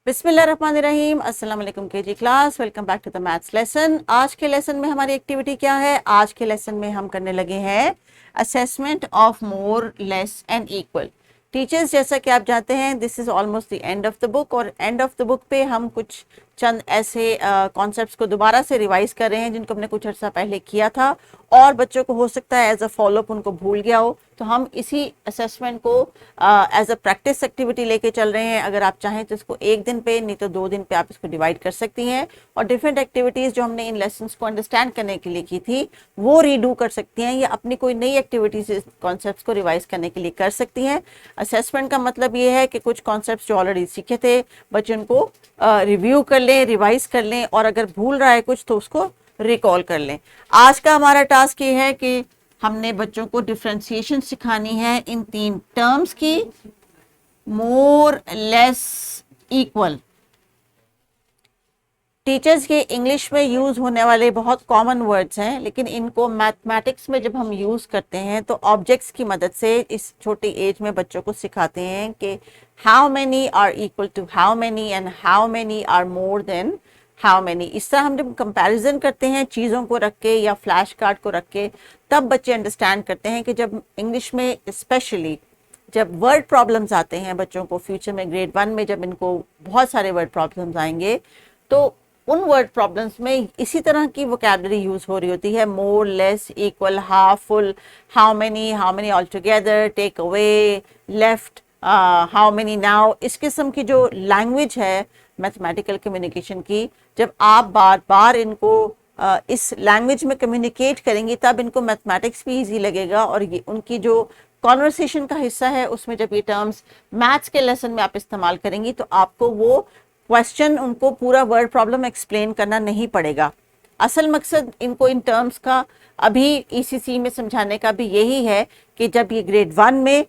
बिस्मिल्लाहिर्रहमानिर्रहीम। अस्सलाम वालेकुम KG class, welcome back to the maths lesson. आज के लेसन में हमारी एक्टिविटी क्या है? आज के लेसन में हम करने लगे हैं assessment of more less and equal. Teachers, जैसा कि आप जानते हैं, this is almost the end of the book, और एंड ऑफ द बुक पे हम कुछ चंद ऐसे कॉन्सेप्ट्स को दोबारा से रिवाइज कर रहे हैं जिनको हमने कुछ अर्सा पहले किया था, और बच्चों को हो सकता है एज अ फॉलोअप उनको भूल गया हो, तो हम इसी असेसमेंट को एज अ प्रैक्टिस एक्टिविटी लेके चल रहे हैं। अगर आप चाहें तो इसको एक दिन पे, नहीं तो 2 दिन पे आप इसको डिवाइड कर सकती हैं, और डिफरेंट एक्टिविटीज जो हमने इन लेसन्स को अंडरस्टैंड करने के लिए की थी वो रीडू कर सकती हैं, या अपनी कोई नई एक्टिविटीज इस कॉन्सेप्ट्स को रिवाइज करने के लिए कर सकती हैं। असेसमेंट का मतलब ये है कि कुछ कॉन्सेप्ट्स जो ऑलरेडी सीखे थे बच्चे उनको रिव्यू कर लें, रिवाइज कर लें, और अगर भूल रहा है कुछ तो उसको रिकॉल कर लें। आज का हमारा टास्क ये है कि हमने बच्चों को डिफरेंशिएशन सिखानी है इन 3 टर्म्स की, मोर लेस इक्वल। टीचर्स के इंग्लिश में यूज होने वाले बहुत कॉमन वर्ड्स हैं, लेकिन इनको मैथमेटिक्स में जब हम यूज करते हैं तो ऑब्जेक्ट्स की मदद से इस छोटी एज में बच्चों को सिखाते हैं कि how many are equal to how many and how many are more than how many. इस तरह हम जब कंपैरिजन करते हैं चीज़ों को रख के या फ्लैश कार्ड को रख के, तब बच्चे अंडरस्टैंड करते हैं कि जब इंग्लिश में स्पेशली जब वर्ड प्रॉब्लम्स आते हैं बच्चों को, फ्यूचर में ग्रेड 1 में जब इनको बहुत सारे वर्ड प्रॉब्लम्स आएंगे, तो उन वर्ड प्रॉब्लम्स में इसी तरह की वोकैबुलरी यूज हो रही होती है। More, less, equal, half, full, how many all together, take away, left, how many now. इस किस्म की जो लैंग्वेज है मैथमेटिकल कम्युनिकेशन की, जब आप बार बार इनको इस लैंग्वेज में कम्युनिकेट करेंगी तब इनको मैथमेटिक्स भी इजी लगेगा, और ये उनकी जो कॉन्वर्सेशन का हिस्सा है उसमें जब ये टर्म्स मैथ्स के लेसन में आप इस्तेमाल करेंगी तो आपको वो क्वेश्चन, उनको पूरा वर्ड प्रॉब्लम एक्सप्लेन करना नहीं पड़ेगा। असल मकसद इनको इन टर्म्स का अभी ईसीसी में समझाने का भी यही है कि जब ये ग्रेड 1 में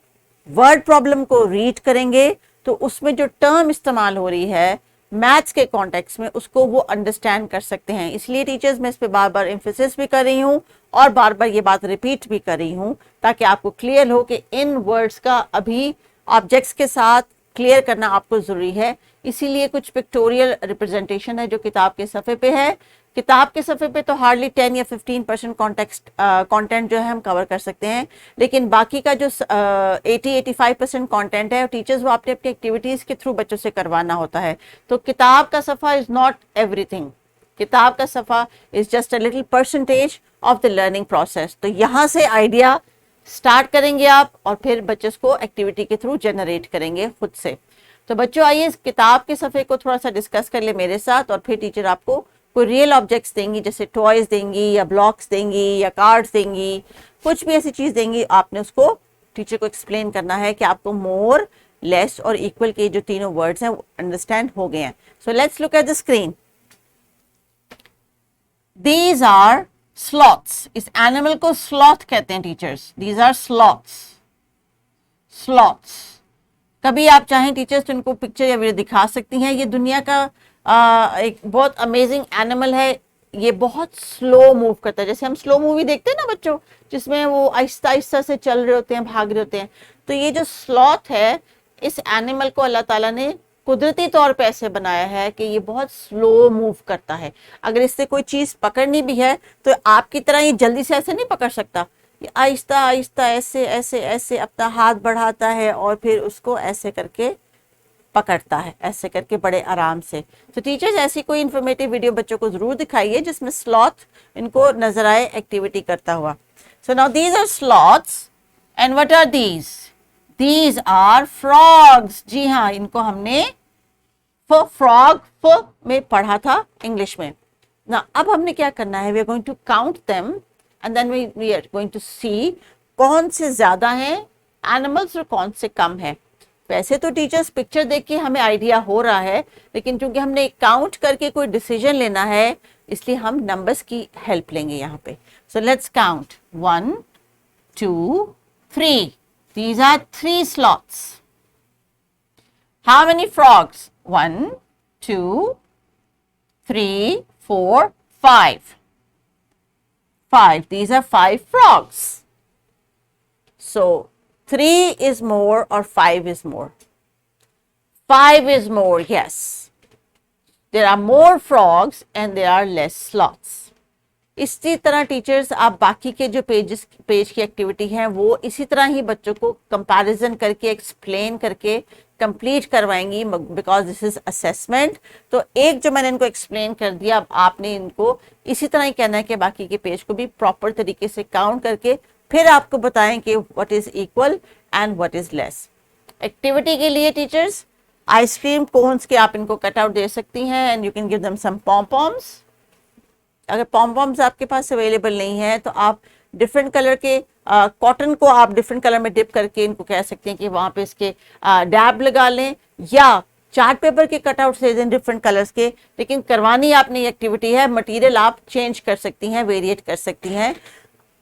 वर्ड प्रॉब्लम को रीड करेंगे तो उसमें जो टर्म इस्तेमाल हो रही है मैथ्स के कॉन्टेक्स्ट में उसको वो अंडरस्टैंड कर सकते हैं। इसलिए टीचर्स, मैं इस पे बार बार एम्फेसिस भी कर रही हूँ और बार बार ये बात रिपीट भी कर रही हूँ, ताकि आपको क्लियर हो कि इन वर्ड्स का अभी ऑब्जेक्ट्स के साथ क्लियर करना आपको जरूरी है। इसीलिए कुछ पिक्टोरियल रिप्रेजेंटेशन है जो किताब के सफ़े पे है। किताब के सफ़े पे तो हार्डली 10 या 15% कॉन्टेक्स्ट कंटेंट जो है हम कवर कर सकते हैं, लेकिन बाकी का जो 80-85% कंटेंट है टीचर्स वो अपनी अपनी एक्टिविटीज के थ्रू बच्चों से करवाना होता है। तो किताब का सफ़ा इज नॉट एवरीथिंग, किताब का सफ़ा is just a little percentage of the learning process. तो यहाँ से आइडिया स्टार्ट करेंगे आप, और फिर बच्चों को एक्टिविटी के थ्रू जनरेट करेंगे खुद से। तो बच्चों, आइए इस किताब के सफ़े को थोड़ा सा डिस्कस कर ले मेरे साथ, और फिर टीचर आपको कोई रियल ऑब्जेक्ट्स देंगी, जैसे टॉयज देंगी या ब्लॉक्स देंगी या कार्ड्स देंगी, कुछ भी ऐसी चीज़ देंगी, आपने उसको टीचर को एक्सप्लेन करना है कि आपको मोर, लेस और इक्वल के जो तीनों वर्ड्स हैं वो अंडरस्टैंड हो गए हैं। So let's look at the screen. These are sloths. इस एनिमल को स्लॉथ कहते हैं teachers. These are sloths. Sloths, कभी आप चाहें टीचर्स तो इनको पिक्चर या वीडियो दिखा सकती हैं। ये दुनिया का एक बहुत अमेजिंग एनिमल है। ये बहुत स्लो मूव करता है, जैसे हम स्लो मूवी देखते हैं ना बच्चों, जिसमें वो आहिस्ता आहिस्ता से चल रहे होते हैं, भाग रहे होते हैं। तो ये जो स्लॉथ है, इस एनिमल को अल्लाह ताला ने कुदरती तौर पे ऐसे बनाया है कि ये बहुत स्लो मूव करता है। अगर इससे कोई चीज़ पकड़नी भी है तो आपकी तरह ये जल्दी से ऐसे नहीं पकड़ सकता, आहिस्ता आहिस्ता ऐसे ऐसे ऐसे अपना हाथ बढ़ाता है और फिर उसको ऐसे करके पकड़ता है, ऐसे करके बड़े आराम से। तो टीचर्स, ऐसी कोई इंफॉर्मेटिव वीडियो बच्चों को जरूर दिखाइए जिसमें स्लॉथ इनको नजर आए एक्टिविटी करता हुआ। So now these are sloths and what are these? These are frogs. जी हाँ, इनको हमने फ्रॉग में पढ़ा था इंग्लिश में ना। अब हमने क्या करना है, we are going to count them and then we are going to see कौन से ज्यादा हैं एनिमल्स और कौन से कम है। वैसे तो टीचर्स पिक्चर देख के हमें आइडिया हो रहा है, लेकिन चूंकि हमने काउंट करके कोई डिसीजन लेना है इसलिए हम नंबर्स की हेल्प लेंगे यहाँ पे। So let's count 1 2 3। These are 3 sloths. How many frogs? 1 2 3 4 5. 5. These are 5 frogs. So 3 is more or 5 is more? 5 is more, yes. there are more frogs and there are less sloths. इसी तरह teachers आप बाकी के जो page की activity हैं वो इसी तरह ही बच्चों को कंपैरिजन करके एक्सप्लेन करके कंप्लीट करवाएंगी, बिकॉज दिस इज असेसमेंट। तो एक जो मैंने इनको एक्सप्लेन कर दिया, अब आपने इनको इसी तरह ही कहना है कि बाकी के पेज को भी प्रॉपर तरीके से काउंट करके फिर आपको बताएं कि what is equal and what is less. Activity के लिए टीचर्स आइसक्रीम कोन्स के आप इनको कट आउट दे सकती हैं and you can give them some pom-poms. अगर पॉम-पॉम्स आपके पास अवेलेबल नहीं है तो आप डिफरेंट कलर के कॉटन को आप डिफरेंट कलर में डिप करके इनको कह सकते हैं कि वहां पे इसके डैब लगा लें, या चार्ट पेपर के कटआउट से दें डिफरेंट कलर्स के। लेकिन करवानी आपने ये एक्टिविटी है, मटेरियल आप चेंज कर सकती हैं, वेरिएट कर सकती हैं।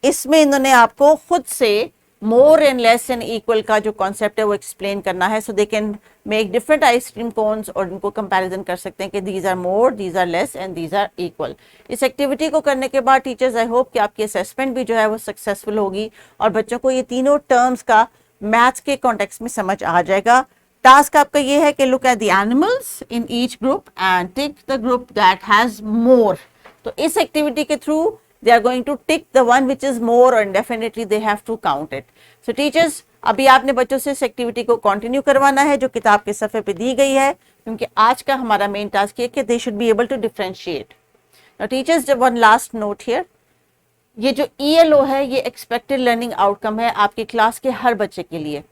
इसमें इन्होंने आपको खुद से more and less and equal का जो कॉन्सेप्ट है वो एक्सप्लेन करना है, so they can make different ice cream cones और इनको कंपैरिजन कर सकते हैं कि these are more, these are less and these are equal. इस एक्टिविटी को करने के बाद टीचर्स आई होप कि आपकी असेसमेंट भी जो है वो सक्सेसफुल होगी और बच्चों को ये तीनों टर्म्स का मैथ्स के कॉन्टेक्स्ट में समझ आ जाएगा। टास्क आपका ये है कि look at the animals in each group and tick the group that has more. तो इस एक्टिविटी के through they are going to tick the one which is more and definitely they have to count it. So teachers, अभी आपने बच्चों से इस activity को continue करवाना है जो किताब के सफ़े पे दी गई है, क्योंकि आज का हमारा मेन टास्क ये कि they should be able to differentiate. Now teachers, one last note here, ये जो ELO है ये एक्सपेक्टेड लर्निंग आउटकम है आपकी क्लास के हर बच्चे के लिए।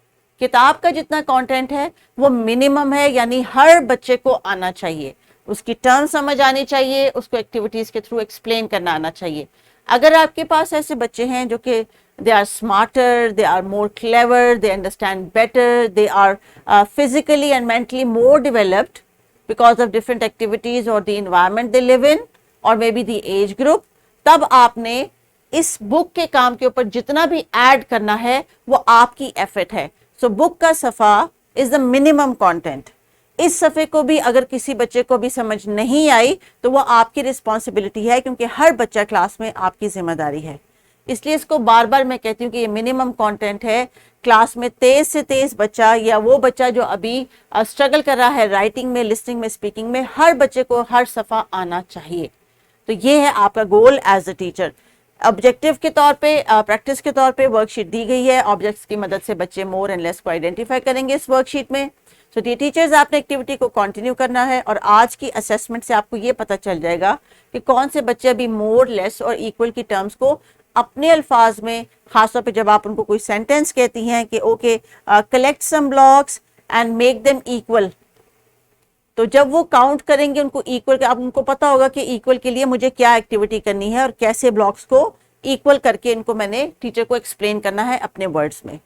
किताब का जितना कंटेंट है वो मिनिमम है, यानी हर बच्चे को आना चाहिए, उसकी टर्म समझ आनी चाहिए, उसको एक्टिविटीज के थ्रू एक्सप्लेन करना आना चाहिए। अगर आपके पास ऐसे बच्चे हैं जो कि they are smarter, they are more clever, they understand better, they are physically and mentally more developed because of different activities और the environment they live in और maybe the age group, तब आपने इस book के काम के ऊपर जितना भी ऐड करना है वो आपकी एफर्ट है। सो बुक का सफ़ा इज द मिनिमम कंटेंट। इस सफ़े को भी अगर किसी बच्चे को भी समझ नहीं आई तो वो आपकी रिस्पॉन्सिबिलिटी है, क्योंकि हर बच्चा क्लास में आपकी जिम्मेदारी है। इसलिए इसको बार बार मैं कहती हूँ कि ये मिनिमम कंटेंट है। क्लास में तेज से तेज बच्चा या वो बच्चा जो अभी स्ट्रगल कर रहा है राइटिंग में, लिसनिंग में, स्पीकिंग में, हर बच्चे को हर सफ़ा आना चाहिए। तो ये है आपका goal as a teacher. Objective के तौर पे, प्रैक्टिस के तौर पे वर्कशीट दी गई है। ऑब्जेक्ट्स की मदद से बच्चे मोर एंड लेस को आइडेंटिफाई करेंगे इस वर्कशीट में। सो ये टीचर्स आपने एक्टिविटी को कंटिन्यू करना है और आज की असेसमेंट से आपको ये पता चल जाएगा कि कौन से बच्चे अभी मोर, लेस और इक्वल की टर्म्स को अपने अल्फाज में, खासतौर पे जब आप उनको कोई सेंटेंस कहती हैं कि okay collect some blocks and make them equal, तो जब वो काउंट करेंगे उनको इक्वल, अब उनको पता होगा कि इक्वल के लिए मुझे क्या एक्टिविटी करनी है और कैसे ब्लॉक्स को इक्वल करके इनको मैंने टीचर को एक्सप्लेन करना है अपने वर्ड्स में।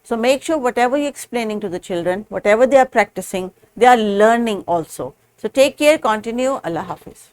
So make sure whatever you're explaining to the children, whatever they are practicing, they are learning also. So take care, continue. Allah Hafiz.